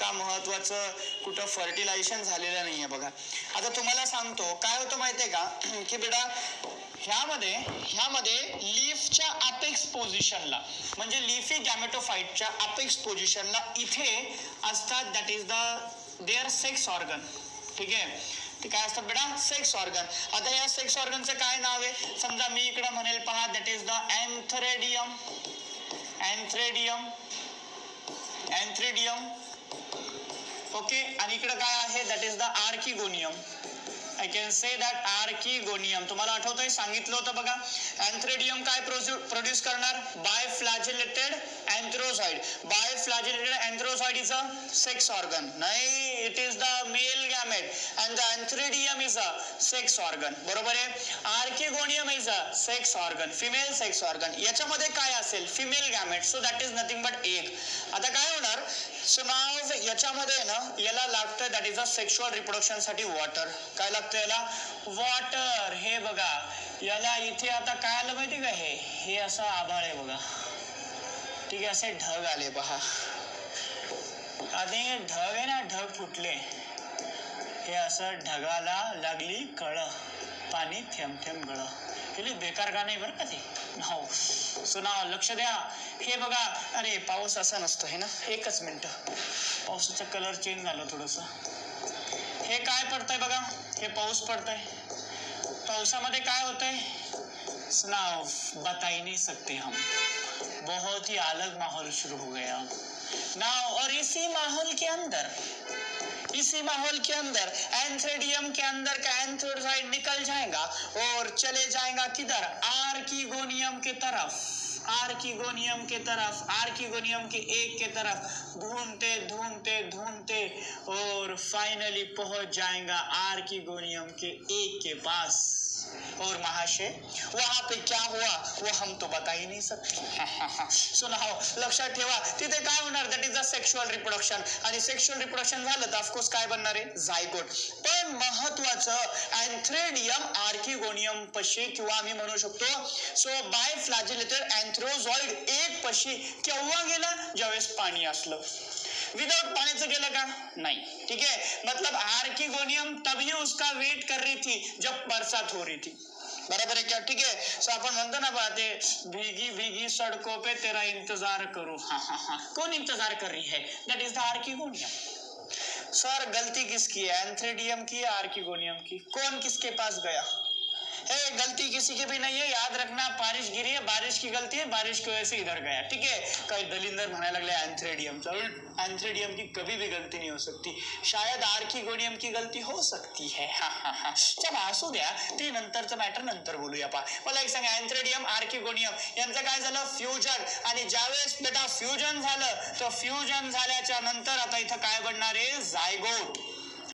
का महत्वाचं कुठं फर्टिलायझेशन झालेलं नाहीये बघा. आता तुम्हाला सांगतो काय होतं माहितीये का की बेटा ह्यामध्ये लीफच्या अपेक्स पोझिशनला म्हणजे लिफी गॅमेटोफाइटच्या अपेक्स पोझिशनला इथे असतात, that is their sex organ. ठीक आहे, ते काय असतात बेटा? Sex organ. आता या सेक्स ऑर्गनचं काय नाव आहे? समजा मी इकडे म्हणेल पहा, that is the antheridium. Okay, आणि इकडे काय आहे? That is the archegonium. I can say that archegonium. तुम्हाला आठवतंय सांगितलं होतं बघा, एन्थ्रेडियम काय प्रोड्यूस करणार? Biflagellated antherozoid. Biflagellated antherozoid is a sex organ. नाही, it is the male gamete and the antheridium is a sex organ. बरोबर आहे. Archegonium is a sex organ, female sex organ. याच्यामध्ये काय असेल? Female gamete. So that is nothing but egg. आता काय होणार? So नाव याच्यामध्ये ना याला लागतं, that is a sexual reproduction साठी वॉटर. काय लागतं याला? वॉटर. हे बघा, याला इथे आता काय आलं माहिती का? हे असं आभाळ आहे बघा. ठीक आहे, असे ढग आले पहा. आणि ढग आहे ना, ढग फुटले. हे असं ढगाला लागली कळ, पाणी थेंब थेंब गळ. हे बेकार गाणं आहे बरं का ते. हो, सो नाव लक्ष द्या. हे बघा, अरे पाऊस असा नसतो है ना. एकच मिनिट, पावसाचा कलर चेंज झालं थोडस. हे काय पडतंय बघा, हे पाऊस पडतंय. पावसामध्ये काय होतंय? सुनाओ, बता ही नहीं सकते हम, बहुत ही अलग माहौल शुरू हो गया नाउ. और इसी माहौल के अंदर एन्थ्रेडियम के अंदर का एन्थ्रोज़ाइड निकल जाएगा और चले जाएगा किधर? आर्किगोनियम के तरफ. आर्किगोनियम के एक के तरफ ढूंढते और फाइनली पहुंच जाएगा आर्किगोनियम के एक के पास. और महाशय वहां पे क्या हुआ वो हम तो बता ही नहीं सकते. सुनाओ, लक्षात ठेवा, तिथे काय होणार? That is a sexual reproduction. आणि सेक्शुअल रिप्रोडक्शन झालं तर ऑफकोर्स काय बनणार आहे? झायगोट. पण महत्वाचं एन्थ्रेडियम आर्किगोनियम पशी किंवा आम्ही म्हणू शकतो सो बायफ्लॅजेलेटेड अँथ्रोझॉइड एक पशी केव्हा गेला? ज्यावेळेस पाणी असलं. विदाउट पाण्याचं गेलं का? नाही. ठीक है, मतलब आर्किगोनियम तभी उसका वेट कर रही थी जब बरसात हो रही थी. बराबर है क्या? ठीक है. सो आपण म्हणतो ना बाते, भीगी भीगी सड़कों पे तेरा इंतजार करूं. कौन इंतजार कर रही है? That is the archegonium. Sir गलती किसकी है? एन्थ्रेडियम की या आर्किगोनियम की? कौन किसके पास गया? गलती किसी की भी नहीं है, याद रखना. बारिश गिरी है, बारिश की गलती है, बारिश की वजह से इधर गया. ठीक है. काही दलिंदर म्हणायला लागले एन्थ्रेडियमचा. एन्थ्रेडियम की कभी भी गलती नहीं हो सकती. शायद आर्किगोनियम की गलती हो सकती है. चला असू द्या, ते नंतरचं मॅटर नंतर बोलूया. पा मला एक सांगा, एन्थ्रेडियम आर्किगोनियम यांचं काय झालं? फ्युजन. आणि ज्यावेळेस बेटा फ्युजन झालं तर फ्युजन झाल्याच्या नंतर आता इथं काय बनणार आहे? झायगोट.